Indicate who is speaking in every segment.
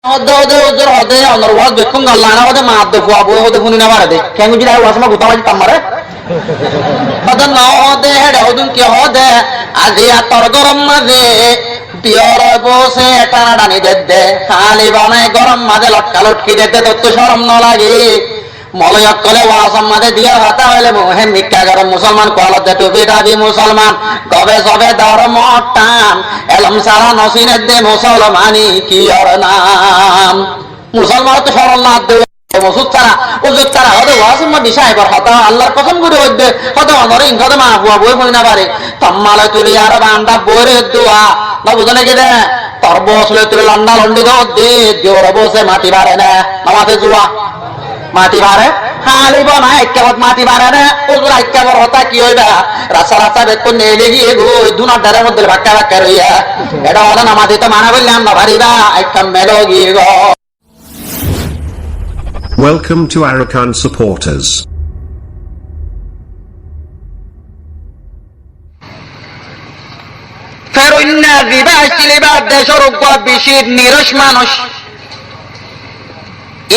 Speaker 1: হদে হদে ওজোর হদে অনর ওয়াজ বেকুন গল্লানা হদে মা আদ ফুয়া বই হদে ফুনি না বারে দে কেন যদি আর ওয়াসমা গুতা বাজি তামারে হদে ন হদে হেডে হদুন কি হদে আজিয়া তর গরম মাঝে পিয়র বসে টানা টানি দে খালি বানায় গরম মাঝে লটকা লটকি দে তো শরম ন লাগে মলয়ক কলে ওয়াসম মাঝে দিয়া হাতা হইলে মোহে মিক্কা গরম মুসলমান কলতে টুপি দাবি মুসলমান কবে সবে ধর্ম টান এলম সারা নসিনের দে মুসলমানি কি আর নাম মুসলমান তো সরল না দেবে মসুদ ছাড়া ওজুদ ছাড়া হতে ওয়াসম দিশা এবার হতা আল্লাহর কসম করে হইবে হতে অনরে ইনকদে মা হুয়া বই বই না পারে তম্মালে তুলি আর বান্দা বইরে দুয়া না বুঝনে গেলে তোর বসলে তুলে লন্ডা লন্ডি দে জোর বসে মাটি বাড়ে না আমাদের জুয়া মাটি বাড়ে খালি বনা একেবারে মাটি বাড়ে না ওজুর একেবারে হতা কি হইবা রাস্তা রাস্তা বেক নেলে গিয়ে গই দুনার ধারের মধ্যে ভাক্কা ভাক্কা রইয়া এটা হলো না মাটি তো মানা বললাম না ভারিবা একদম মেলো গিয়ে গো
Speaker 2: Welcome to Arakan supporters.
Speaker 1: ফেরুন্না দিবা চিলিবা দেশের উপর বিশির নিরস মানুষ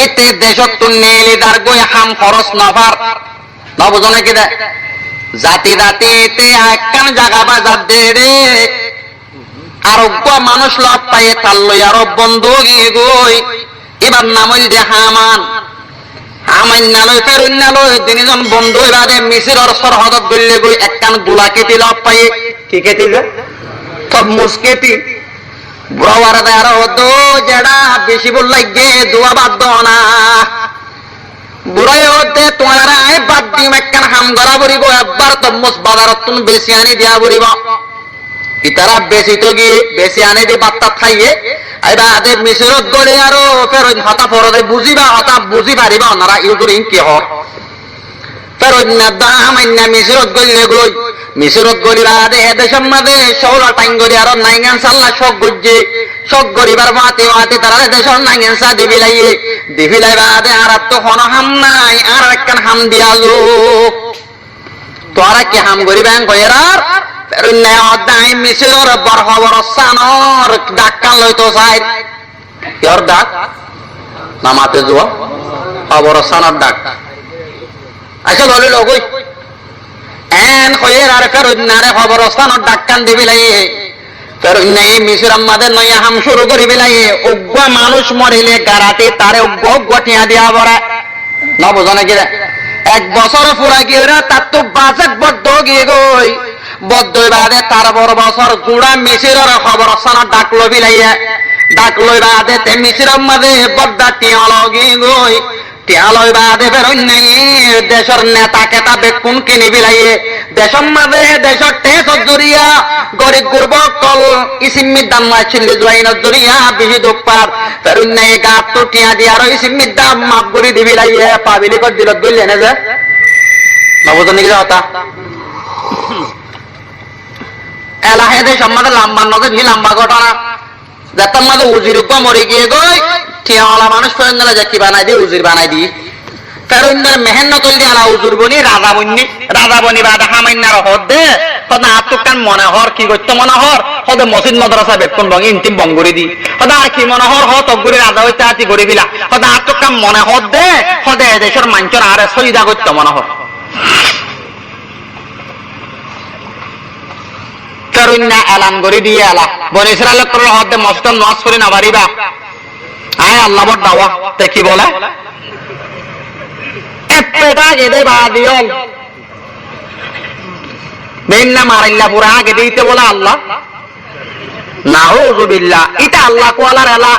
Speaker 1: এতে দেশত নেলি দার গই হাম খরচ নফার নবজনে কি দেয় জাতি জাতিতে একখান জায়গা বাজার দে রে আরোগ্য মানুষ লাভ পাইয়ে তার লই আরো বন্ধু গিয়ে গই এবার নামল যে হামান হামান্নালয় ফেরুন্নালয় তিনজন বন্ধু এবারে মিশিরর সরহদত গল্লে গই একখান গুলা কেটি লাভ পাইয়ে কি কেটি সব মুসকেটি বুড়াওয়ার দেয়ার হতো যেটা বেশি বল লাগে দোয়া বাদ না বুড়াই হতে তোমার বাদ দিম একখান হাম গড়া বলিব একবার তমস বাজারত তুমি বেশি আনি দিয়া বলিব ইতারা বেশি তো গিয়ে বেশি আনি দিয়ে বাত্তা খাইয়ে এবার আদে মিশরত গড়ে আরো ফেরত হতা ফরদে বুঝিবা হতা বুঝি পারিবা ওনারা ইউজুরিং কি হয় ফেরত না দাম আইনা মিশরত গড়লে গই মিশরত গড়িরা আদে দেশের মাঝে শৌরা টাইম গড়ি আরো নাইগান সাল্লা শখ গুজে শখ গড়িবার মাতে মাতে তারা দেশের নাইগান সা দিবিলাইবা আদে আর তো হন হাম নাই আর একখান হাম দিয়ালো তোরা কি হাম গড়িবেন গয়েরার ফেরুন্নায় মিশরর বরহবর সানর ডাক্কান লইতো সাইড ইয়ার ডাক নামাতে জুয়া খবর সানর ডাক আচ্ছা বলে লগই এন কয়ের আর ফেরুন্নারে খবর সানর ডাক্কান দিবিলাই ফেরুন্নায় মিশর আমাদের নয়া হাম শুরু করি বিলাই অজ্ঞ মানুষ মরিলে গারাতে তারে অজ্ঞ টিয়া দিয়া বড়া না বোঝনে কি এক বছর পুরা গিয়ে তার তো বাজেট বদ্ধ গিয়ে গই বদ্ধই বাদে তার বড় বছর জুড়া মিশিরের খবর সানা ডাকলো বিলাইয়া ডাকলই বাদে তে মিশিরের মাঝে বদ্দা টিয়ালগি গই টিয়ালই বাদে বেরোই দেশের নেতা কেতা বেকুন কিনি বিলাইয়ে দেশের মাঝে দেশের টেস জুরিয়া গরিব গুরব কল ইসিমির দাম চিল্লি জুয়াইন জুরিয়া বিহি দুপার বেরোই নাই গাত তো টিয়া দিয়া আর ইসিমির দাম মাপ গুড়ি দিবি লাইয়ে পাবিলি কর দিল গইলে না যে নবজনী কি হতা এলাহেদে সম্মানে লাম্বা নদে ভি লাম্বা ঘটনা যাতার মাঝে উজির উপর মরে গিয়ে গই ঠিয়াওয়ালা মানুষ ফেরুন্দালে যে কি বানাই দি উজির বানাই দি ফেরুন্দার মেহেন্ন তৈরি দিয়ে আলা উজুর বনি রাজা বনি বাদা হামাইনার হদ দে হদা আতুকান মনে হর কি করতে মনে হর হদে মসজিদ মাদ্রাসা বেকুন বং ইন্তিম বঙ্গুরি দি হদা আর কি মনে হর হত অগুরি রাজা হইতে আতি গড়ি বিলা হদা আতুকান মনে হদ দে হদে দেশের মাঞ্চর আরে সইদা করতে মনে হর ফেরুন্না এলান করে দিয়ে এলা বনি ইসরায়েল করলে হদে মস্ত নস করে না পারিবা আয় আল্লাহ বড় দাওয়া তে কি বলে এপেটা গেদে বাদিয়ল বেন্না মারিল্লা পুরা আগে দিতে বলে আল্লাহ নাউযুবিল্লাহ এটা আল্লাহ কোয়ালার এলা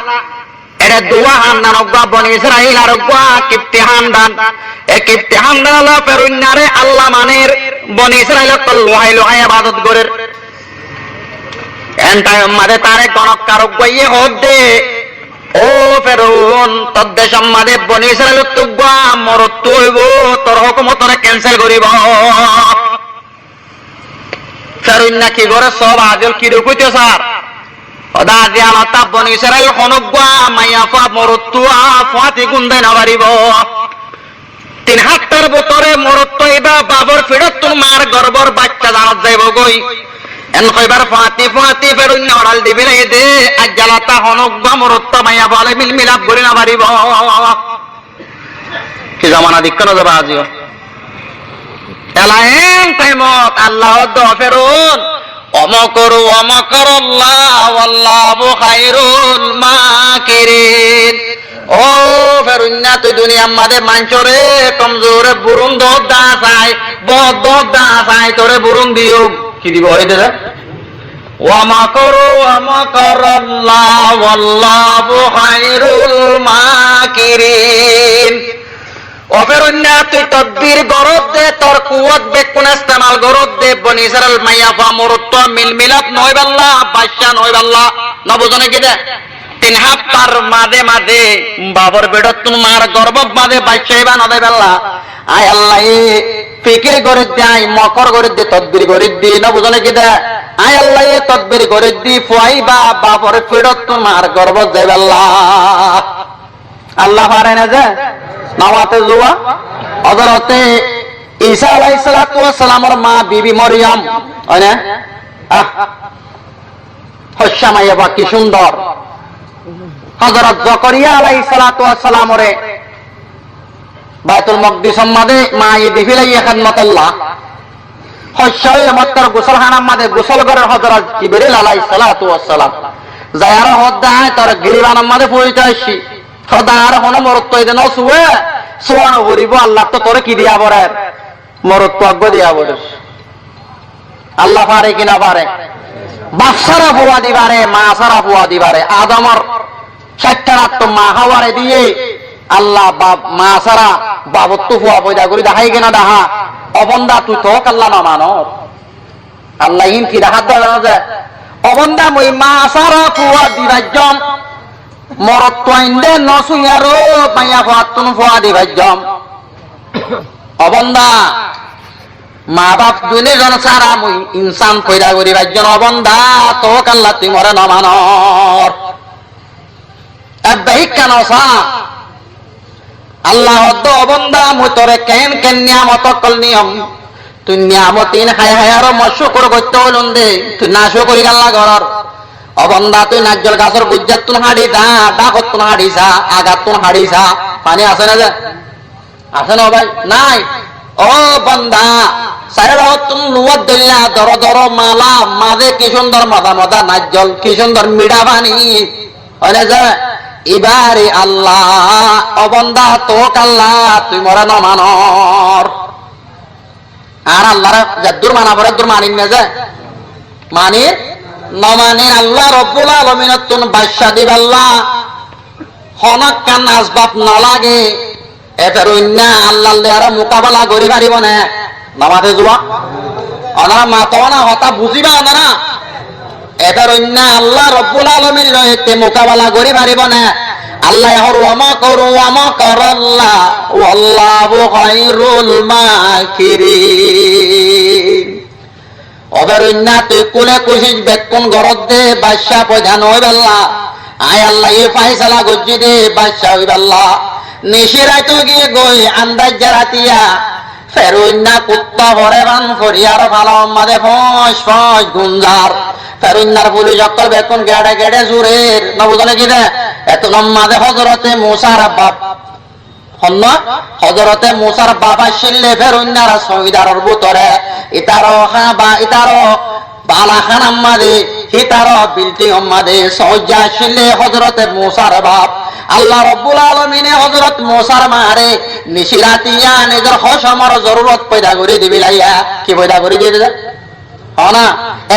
Speaker 1: এটা দোয়া হান্দান অজ্ঞা বনি ইসরায়েল আর অজ্ঞা কিপ্তি হান্দান এ কিপ্তি হান্দান আল্লাহ ফেরুন্নারে আল্লাহ মানের বনি ইসরায়েল তো লোহাই লোহাই ইবাদত করে এন্টাই মাদে তারে গণকার গইয়ে হদে ও ফেরুন তদ্দে সম্মাদে বনি ইসরায়েল তুগা মরত হইব তোর হুকুমতরে ক্যান্সেল করিব ফেরুন না কি করে সব আজল কি রকইতে স্যার ওদা জিয়ালতা বনি ইসরায়েল হনগা মাইয়াফা মরত ফাতি গুন্দে না পারিব 3 হাজার বছরে মরত হইবা বাবর ফিরত মার গর্বর বাচ্চা জানত যাইব গই এন কইবার ফাতি ফাতি ফেরুন ওরাল দিবি রে দে আজ্জালাতা হনক গমরত মাইয়া বলে মিল মিলাপ করি না পারিব কি জামানা দিক্কানো যাবা আজিও এলায়েন টাইমত আল্লাহ দ ফেরুন অমকরু অমকরুল্লাহ ওয়াল্লাহু খায়রুল মাকিরিন ও ফেরুন্না তুই দুনিয়ার মাঝে মাঞ্চরে কমজোরে বুরুন দা চাই বদ দা চাই তোরে বুরুন দিও কি দিব এই দাদা ওয়ামাকরু ওয়ামাকরাল্লাহ ওয়াল্লাহু খায়রুল মাকিরিন ও ফেরুন্না তুই তদবির গরদ দে তোর কুওয়াত বেকুন ইস্তেমাল গরদ দে বনি ইসরাইল মাইয়া ফামরত মিল মিলাপ নয় বাল্লাহ বাদশা নয় বাল্লাহ না বুঝনে কি দে তিন হাপ্তার মাঝে মাঝে বাবর বেড়তুন মার গর্ব মাঝে বাদশাইবা নদে বাল্লাহ আয় আল্লাহ ফিকির করে দেয় মকর করে দে তদবির করে দি না বুঝনে কি দে আয় আল্লাহ তদবির করে দি ফুয়াইবা বাবর বেড়তুন মার গর্ব দে বাল্লাহ আল্লাহ পারে না যে নামাতে জুয়া হযরতে ঈসা আলাইহিস সালাতু ওয়াস সালামের মা বিবি মরিয়ম হয় না হশামাইয়া বা কি সুন্দর হযরত জাকারিয়া আলাইহিস সালাতু ওয়াস সালামরে বাইতুল মাকদিস মাঝে মা দিফিলাই খাদমাতুল্লাহ হশাই মাত্র গোসলখানার মাঝে গোসল করে হযরত জিবরিল আলাইহিস সালাতু ওয়াস সালাম যায়ারা হদ্দায় তার গিরিবানার মাঝে পৌঁছে আসি সদার হন মরত্ব এদিন শুয়ে সোয়ানো করিব আল্লাহ তো তোরে কি দিয়া বরে মরত্ব আজ্ঞ দিয়া বরে আল্লাহ পারে কিনা পারে বাচ্চারা ফুয়া দিবারে মা সারা ফুয়া দিবারে আদমর সাক্ষাৎ মা হাওয়ারে দিয়ে আল্লাহ বাপ মা সারা বাবত্তু ফুয়া পয়দা করি দেখাই কিনা দেখা অবন্দা তুই তো আল্লাহ না মানো আল্লাহ ইন কি দেখাত দেওয়া যায় অবন্দা মই মা সারা ফুয়া দিবাজ্যম মরত ইন্দে নসুয়ারো মাইয়া ফাতুন ফুয়া দিবাজ্যম অবন্দা মা বাপ দুনে জন সারা মুই ইনসান পয়দা করি বাজ্যন অবন্দা তো কাল্লা তুই মরে ন মানর এবাই কানসা আল্লাহ অবন্দা মুই তোরে কেন কেন নিয়ামত কল নিয়ম তুই নিয়ামতিন হায় হায় আর মশুকর করতে হলুন দে তুই নাশো করি গাল্লা ঘরর অবন্দা তুই নাজ্জল গাছর বুজ্জাত তুন হাড়ি দা ডাকত তুন হাড়িছা আগাত তুন হাড়িছা পানি আছে না যে আছে না ভাই নাই ও বন্দা সাইরা তুন লুয়াত দিল্লা দর দর মালা মাঝে কি সুন্দর মাদা মাদা নাজ্জল কি সুন্দর মিঠা পানি হয় যে এবারে আল্লাহ অবন্দা তো কাল্লা তুই মরে ন মানর আর আল্লাহর যদ্দুর মানা পরে দূর মানিন না যে মানির নমানে আল্লাহ রব্বুল আলামিনের তুন বাদশা দিবাল্লাহ হনক কান আসবাব না লাগে এটার অন্য আল্লাহ আর মোকাবেলা করি পারিব না নামাতে যোৱা অনারা মাতনা হতা বুঝিবা না এটার অন্য আল্লাহ রব্বুল আলামিন লইতে মোকাবেলা করি পারিব না আল্লাহ হরমা করু আমা করল্লাহ ওয়াল্লাহু খায়রুল মাকিরিন অবরণ্যা তুই কোলে কুশিস বেকুন গরদ দে বাদশা প্রধান হই বেল্লা আয় আল্লাহ এ ফাইসালা গজ্জি দে বাদশা হই বেল্লা নিশিরাই তো গিয়ে গই আন্দাজ জারাতিয়া ফেরুন্না কুত্তা ভরে বান ফরিয়ার ভালো মাদে ফস ফস গুঞ্জার ফেরুন্নার পুলিশ অক্কল বেকুন গেড়ে গেড়ে জুরের নবুজনে কি দে এত লম্মাদে হজরতে মুসার বাপ হন্ন হযরতে মুসার বাবা শিল্লে ফেরুন্নার সহিদারর ভিতরে ইতারো হাবা ইতারো বালাখান আম্মাদে হিতারো বিলতি আম্মাদে সজ্জা শিল্লে হযরতে মুসার বাপ আল্লাহ রাব্বুল আলামিনে হযরত মুসার মারে নিশিরাতিয়া নিজের হসমর জরুরত পয়দা করে দিবি লাইয়া কি পয়দা করে দিয়ে দে হনা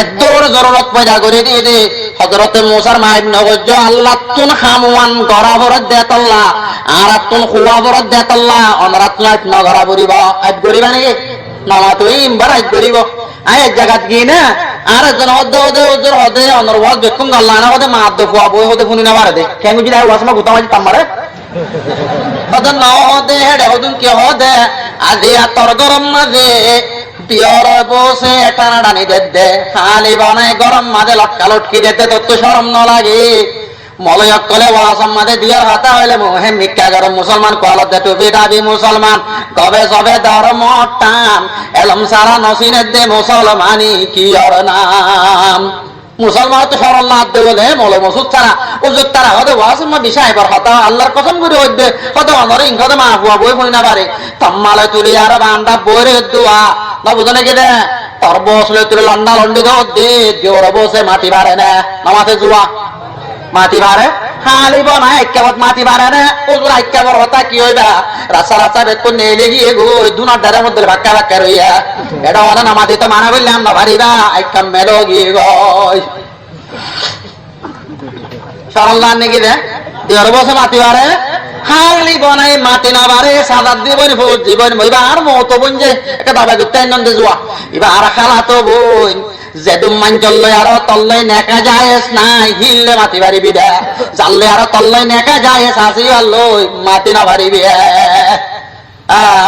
Speaker 1: এদর জরুরত পয়দা করে দিয়ে দে হযরতে মুসার মাইব নগজ আল্লাহ তুন খামওয়ান গরাবরত দেতল্লাহ আর তুন খুয়াবরত দেতল্লাহ অনরাতনাত নগরা বরিবা আজ গরিবা নাকি নামা তুই ইমবার আজ গরিব আয় জায়গাত গিয়ে না আর জন হদে হদে ওজর হদে অনরওয়াজ দেখুন আল্লাহ না হদে মাদ দফু আবু হদে ফুনি না মারে দে কেন যদি আই ওয়াসমা গুতামাজি তামারে হদে না হদে হেডে হদুন কি হদে আজি আতর গরম মাঝে পিয়র বসে টানা টানি দে খালি বানায় গরম মাঝে লটকা লটকি দিতে তোর তো শরম ন লাগে মলয়ক কলে ওয়াসম্মাদে দিয়ার হাতা হইলে মোহেম ভিক্ষা গরম মুসলমান কলতে টুপি দাবি মুসলমান কবে সবে ধর্ম টান এলম সারা নসিনের দে মুসলমানি কি ওর নাম মুসলমান তো সরল না দে বলে মল মসুদ ছাড়া উজুর তারা হতে ওয়াসম্মা বিষয় এবার হতা আল্লাহর কসম করে হইতে হতে অনরে ইংহতে মা হুয়া বই বই না পারে তম্মালে তুলি আর বান্দা বইরে দুয়া না বুঝনে গেলে তোর বসলে তুলে লন্ডা লন্ডি দে দেওর বসে মাটি বাড়ে না নামাতে জুয়া মাটি বাড়ে হালিব না একেবারে মাটি বাড়ে না ওজুর একেবারে হতা কি হইবা রাস্তা রাস্তা বেত নেলে গিয়ে গো দুনার ধারের মধ্যে বাক্কা বাক্কা রইয়া এটা অনেক নামাতি তো মানা বললাম না ভারিবা একটা মেলো গিয়ে গই সরল নাকি রে দেওর বসে মাটি বাড়ে হালি বনাই মাটি না বাড়ে সাদা জীবন জীবন এবার মতো বোন যে একটা দাবা করতে নন্দে যোয়া এবার খালা তো বোন যেদুম মান চললে আরো তল্লে নেকা যায় নাই হিললে মাটি বাড়িবি দে জানলে আরো তল্লে নেকা যায় শাসি লই মাটি না বাড়িবি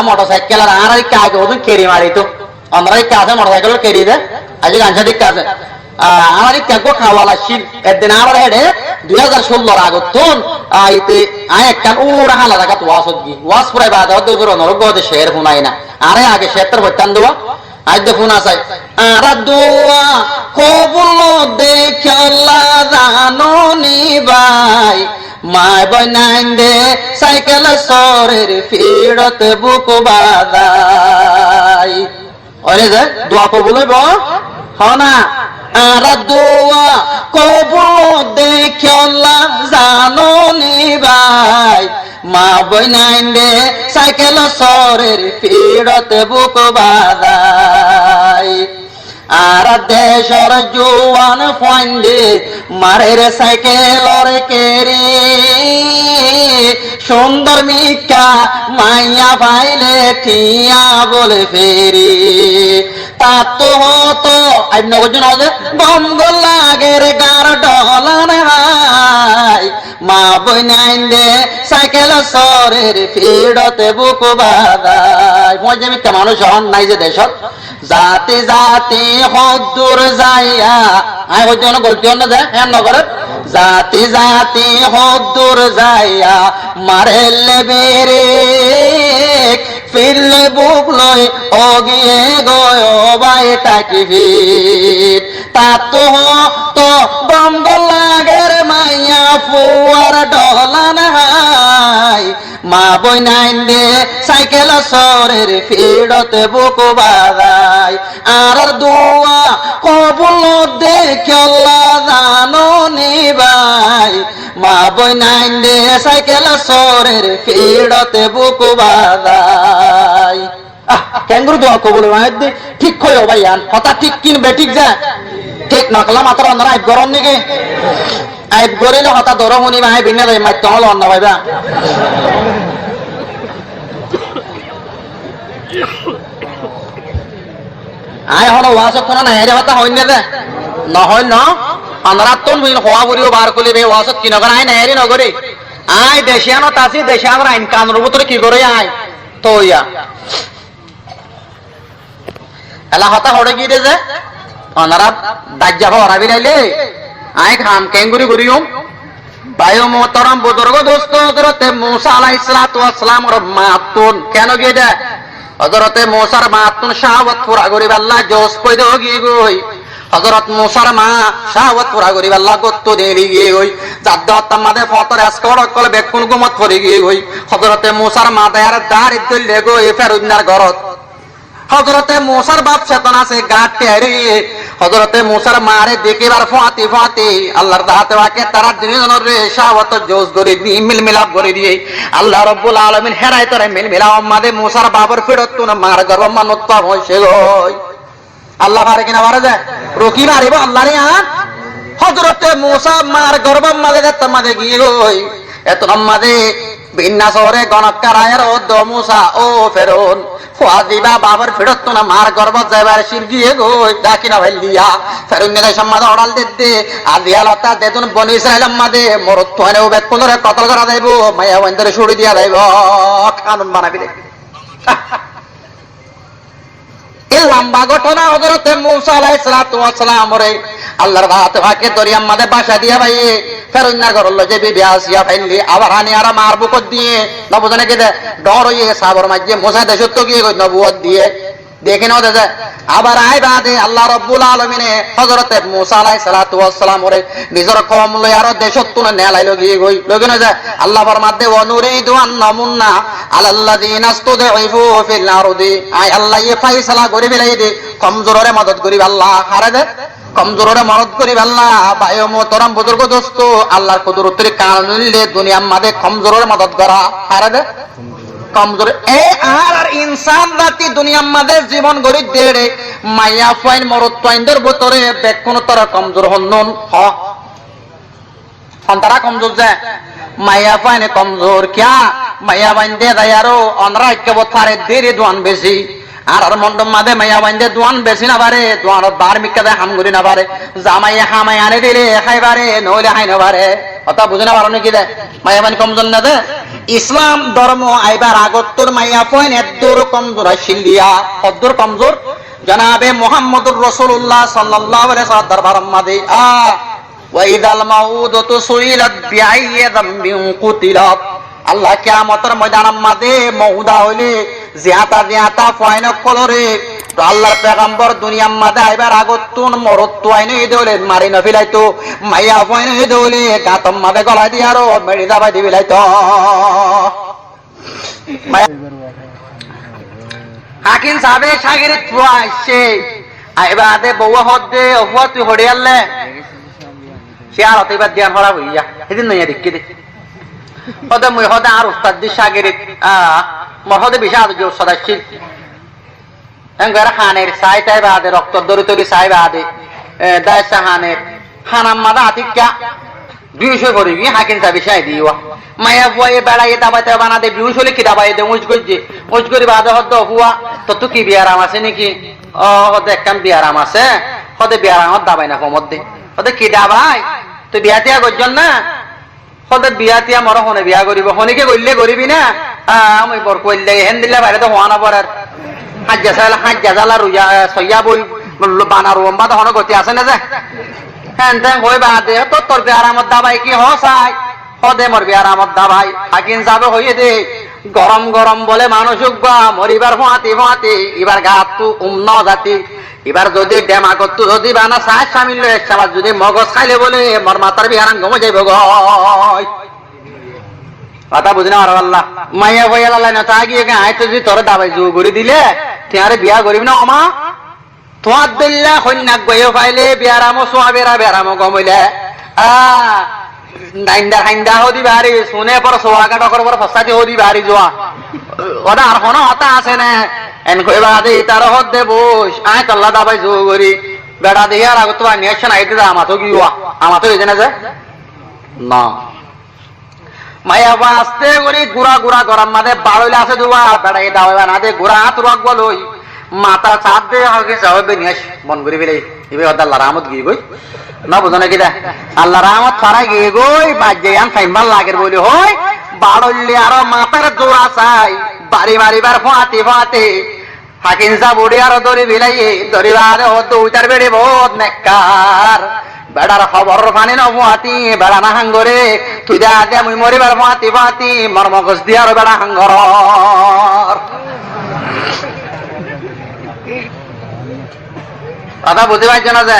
Speaker 1: মোটর সাইকেল আর কাকে ওদের কেরি মারি তো আমরা কাছে মোটর সাইকেল কেরি দে আজ গাঞ্জা দিক আছে আমার কাকু খাওয়া লাগছিল একদিন আমার হেডে 2016 আগতুন আইতে আয় একটা ওরা হালা রাখা তো ওয়াস গি ওয়াস পুরাই বাদ হতে পুরো নরগতে শেয়ার হুনাই না আরে আগে শেয়ার বইতান দেবা আজ দেখুন আসাই আর দোয়া কবুল দেখলা জানো নি ভাই মাই বনাইন দে সাইকেল সরের ফিরত বুক বাজাই ওরে যে দোয়া কবুল হইব হনা আর দোয়া কবুল দেখলা জানো নি ভাই মা বইনাইন দে সাইকেল সরের ফিরত বুক বাজাই আর দেশর জুয়ান ফাইন্ডে মারের সাইকেলর কেরি সুন্দর মিকা মাইয়া পাইলে ঠিয়া বলে ফেরি তা তো হতো আইন নগজন হবে বমগল লাগের গার ডলার হাই মা বইনাইন দে সাইকেল সরের ফিরতে বুক বাজাই মজা মিকা মানুষ হন নাই যে দেশত জাতি জাতি হদ্দুর যাইয়া আয় হজ্জন গলতি হন না যায় হ্যাঁ নগরে জাতি জাতি হদ্দুর যাইয়া মারেলে বেরে ফিরলে বুক লই অগিয়ে গয় বাইটা কি ভিড় তা তো বঙ্গল লাগের মাইয়া ফুয়ার ডলান হাই মা বইনাইন দে সাইকেল সরের ফিরতে বুক বাজাই আর দোয়া কবুল দেখলা জানো নি ভাই মা বইনাইন দে সাইকেল সরের ফিরতে বুক বাজাই ক্যাঙ্গুরু দোয়া কবুল দে ঠিক কইও ভাইয়ান কথা ঠিক কিনবে ঠিক যা ঠিক নকলা মাত্র অন্যরা আইব গরম নাকি আইব গরিলে হতা ধরো শুনি মাহে বিনে যাই মাইত হল অন্য ভাইবা আয় হলো ওয়াজ কোন না হেরে হতা হইন দে নহয় ন অনরাতন হইল হওয়া বরিও বার কলি বে ওয়াজ কি নগর আয় না হেরি নগরে আয় দেশিয়ানো তাসি দেশিয়ানোর আইন কানুর ভিতরে কি করে আয় তো ইয়া এলা হতা হড়ে গিয়ে যে অনারা দাজ্জা হরাবি নাইলে আয় খাম কেঙ্গুরি করিও বায়ু মোহতরম বুজুর্গ দোস্ত হযরতে মুসা আলাইহিস সালাতু ওয়াস সালামের মাতুন কেন গিয়ে দে হযরতে মুসার মাতুন শাহওয়াত পুরা করি আল্লাহ জোস কই দো গি গই হযরত মুসার মা শাহওয়াত পুরা করি আল্লাহ গত্ত দেলি গিয়ে গই জাদ্দাত আমাদে ফতর আসকড় কল বেকুন গুমত করি গিয়ে গই হযরতে মুসার মা দায়ার দাড়ি তুললে গই ফেরুন্নার ঘরত হযরতে মুসার বাপ চেতন আছে গাটে আরে হযরতে মুসার মারে দেখিবার ফাতি ফাতি আল্লাহর দাতে ওয়াকে তারা দিনের রে শাহওয়াত জোস করে দি মিল মিলাপ করে দিয়ে আল্লাহ রাব্বুল আলামিন হেরাই তরে মিল মিলাও আমাদে মুসার বাবার ফিরত তুন মার গর্ব মানত হইছে গই আল্লাহ পারে কিনা পারে যায় রকি মারিব আল্লাহ রে হযরতে মুসা মার গর্ব মাঝে তোমাদে গিয়ে গই এত আমাদে বিন্না শহরে গণকার আয়ের ও দ মুসা ও ফেরন ফাদিবা বাবার ফিরত তো না মার গর্ব যাইবার শির গিয়ে গই ডাকিনা ভাইলিয়া ফেরন নে সম্মাদ অড়াল দিতে আদিয়ালতা দেতুন বনি ইসরাইল আমাদে মরত তোনে ও বেক কোনরে কতল করা যাইবো মায়া ওন্দরে ছুড়ি দিয়া যাইবো কানুন বানাবি রে লম্বা ঘটনা হযরত মূসা আলাইহিস সালাতু ওয়াস সালাম রে আল্লাহর বাতে ফাকে দরিয়ার মধ্যে বাসা দিয়া ভাই ফেরুন্না করল যে বিবি আসিয়া ফাইলি আবার আনি আর মারবো কর দিয়ে নবজনে কে ডর হইয়ে সাবর মাঝে মূসা দেশত গিয়ে নবুয়ত দিয়ে দেখে নাও দাদা আবার আই বাদে আল্লাহ রাব্বুল আলামিনে হযরত মূসা আলাইহিস সালাতু ওয়াস সালাম রে নিজের কওম লই আর দেশত নে লাইলো গিয়ে গই লগেন যায় আল্লাহ বর মধ্যে অনুরিদু আন নামুন্না আলাল্লাযিনা ইসতুদঈফু ফিল আরদি আই আল্লাহ এই ফয়সালা করে বিলাই দে কমজোরে মদদ করি আল্লাহ হারে দে কমজোরে মদদ করি আল্লাহ ভাইও মোহতরম বুজুর্গ দোস্ত আল্লাহর কুদরতের কারণে দুনিয়ার মধ্যে কমজোরে মদদ করা হারে দে কমজোর এ আর ইনসান জাতি দুনিয়ার মধ্যে জীবন গড়ি দেড়ে মাইয়া ফাইন মরদ ফাইনদের ভিতরে বেকুন তারা কমজোর হন্নন হ তারা কমজোর যায় মাইয়া ফাইনে কমজোর কিয়া মাইয়া বাইন দে দায়ারো অনরা কেবল থারে দেরি দোয়ান বেশি আর মন্ডম মাদে মাইয়া বাইন দে দোয়ান বেশি না পারে দোয়ান বার মিকা দে হামগুরি না পারে জামাই হামাই আনে দিলে খাইবারে নইলে হাই না পারে কথা বুঝে না পারো নাকি দে মাইয়া বাইন কমজোর না দে ইসলাম ধর্ম আইবার আগত্তর মাইয়া ফাইন এদ্দুর কমজোর শিলিয়া কদ্দুর কমজোর জনাবে মুহাম্মদুর রাসূলুল্লাহ সাল্লাল্লাহু আলাইহি ওয়াসাল্লাম দরবার মাদে ওয়াইদাল মাউদতু সুইলাত বিআইয়ি যামবিন কুতিলাত আল্লাহ কিয়ামতের ময়দানের মাঝে মউদা হইলে জিয়াতা ফাইন কলরে তো আল্লাহর পয়গম্বর দুনিয়ার মাঝে আইবার আগতুন মরদ তো আইনে দেলে মারি না ফিলাইতো মাইয়া ফাইন দেলে গাতম মাঝে গলা দি আরো মেড়ি দাবাই দি ফিলাইতো হাকিম সাহেব সাগরে তুয়াইছে আইবাদে বউয়া হদে ওয়া তুই হড়িয়ালে সে আর অতইবার ধ্যান হরা হইয়া সেদিন নইয়া দেখি দে হদে মুই হদে আর উস্তাদ দি সাগরে মোর হদে বিশাল যে সদস্য এঙ্গার খানের সাইতাই বাদে রক্ত দরিতরি সাই বাদে দায় সাহানের খানাম মাদা আতিকা বিউশে পড়বি হাকিম সাহেব সাই দিওয়া মায়া বয়ে বেড়াইয়ে দাবাইতে বানাদে বিউশ হলে কি দাবাই দে মুজ করি বাদে হদ হুয়া তো তুই কি বিয়ারাম আছে নাকি ও হদে একখান বিয়ারাম আছে হদে বিয়ারামত দাবাই না কমত দে হদে কি দাবাই তুই বিয়া তিয়া করজন না হদে বিয়া তিয়া মর হনে বিয়া করিব হনিকে করলে করিবি না আমি বর করলে হেন দিলে বাইরে তো হওয়া না পড়ার হাজ্জা জালা রুইয়া সইয়া বই বানার ওম্বা তো হন গতি আছে না যে হ্যান ত্যাং হই বাদে তোর বিয়ারামত দাবাই কি হসাই হদে মর বিয়ারামত দাবাই হাকিম যাবে হইয়ে দে গরম গরম বলে মানুষ মরিবার ফাঁতি এবার গাত তু উম্ন জাতি এবার যদি ডেমা করতু যদি বানা সাজ সামিল একসাবার যদি মগজ খাইলে বলে মর মাতার বিহারাম গমে যাইব গয় কথা বুঝি না আল্লাহ মাইয়া হইয়া লালাই না তা গিয়ে আয় তো যদি তোর দাবাই জু করে দিলে তুই বিয়া করিবি না আমা তোমার দিল্লা কন্যাক গয়ে পাইলে বিয়ারামো সোয়াবেরা বিয়ারামো গমইলে হাইন্দা হদি বাড়ি শুনে পর সোয়া কাটা করবার ফসাতি হদি বাড়ি যোয়া ওটা আর কোনো হতা আছে না এন কইবা দে তার হদ দে বস আয় তল্লা দাবাই জো করি বেড়া দিয়ে আর আগত নিয়েছেন আইতে দা আমাতো কি হওয়া আমাতো এই জানা যায় না মায়া বাস্তে করি গুড়া গরম মাঝে বাড়ইলে আছে দুয়া বেড়াই দাওয়া না দে গুড়া হাত রক বলই মাথা চাপ দে হকে যাবে নিয়ে মন করি বেলে ইবে আল্লাহ রহমত গই গই না বুঝো না কিটা আল্লাহ রহমত ছাড়াই গিয়ে গই বাজে আন ফাইমাল লাগের বলি হই বাড়ইলে আর মাথার জোড়া চাই বাড়ি মারিবার ফাতে হাকিম সাহেব উড়ে আর দড়ি বিলাইয়ে দড়িবারে ও তো উইটার বেড়ে বহুত নেককার বেড়ার খবর ফানি নাতি বেড়া না হাঙ্গরে তুই দে আগে আমি মরিবার ফাতি মর্মগজ দিয়ে আর বেড়া হাঙ্গর কথা বুঝতে পারছো না যে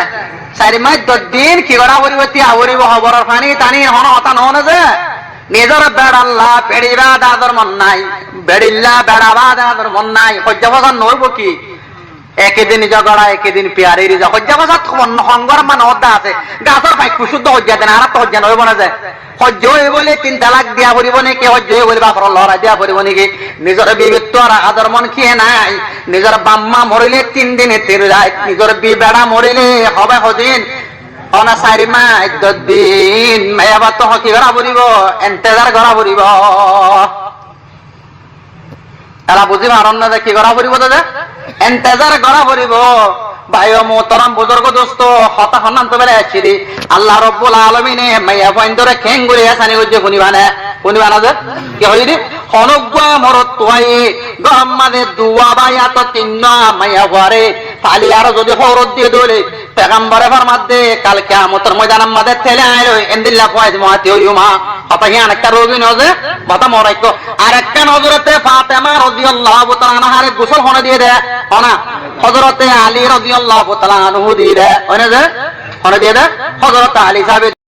Speaker 1: 4 মাস 10 দিন কি করা পরিবর্তী আবরিব খবর ফানি টানি হন হতা নহন যে নিজের বেড়াল্লা পেড়িবা দাদর মন নাই বেড়িল্লা বেড়াবা দাদর মন নাই সহ্য বছর নইব কি একেদিন ঝগড়া একেদিন পেয়ারি সহ্য বছর সংগর মান অদ্দা আছে গাছর পাই কুশুদ্ধ হজ্জা দেন আর তো হজ্জা নইব না যে সহ্য হয়ে বলে 3 তালাক দিয়া পড়িব নাকি সহ্য হয়ে বলে বাপর লড়াই দিয়া পড়িব নাকি নিজের বিবিত্ব আর আদর মন খেয়ে নাই নিজের বাম্মা মরিলে 3 দিনে তের যায় নিজের বেড়া মরিলে হবে হদিন অনা 4 মাস 10 দিন মেয়াবা তো কি করা পড়িব এন্তেজার করা পড়িব এরা বুঝি পারন না যে কি করা পড়িব দাদা এন্তেজার করা পড়িব ভাইও মোহতরম বুজুর্গ দোস্ত হতা হন্নান তো বেড়ে আসছি আল্লাহ রব্বুল আলামিনে মাইয়া পয়েন্টরে খেং করে আসানি হচ্ছে কোনি বানা যে কি হইলি হনগুয়া মরত তুয়াই গম মানে দুয়া বাইয়া তো তিন্ন মাইয়া হওয়ারে পালি আর যদি হরত দিয়ে দলে পেগাম্বরে ফরমাত দে কাল কিয়ামতের ময়দান আমাদের ঠেলে আইলো এন্দিল্লা ফয়েজ মহাতি হইমা কথা কি আরেকটা রোগী নজে কথা মরাইতো আরেকটা নজরতে ফাতেমা রাদিয়াল্লাহু তাআলা আনহারে গোসল হনে দিয়ে দেয় হনা হযরতে আলী রাদিয়াল্লাহু তাআলা আনহু দিয়ে দেয় হনে যে হনে দিয়ে দেয় হযরত আলী সাহেব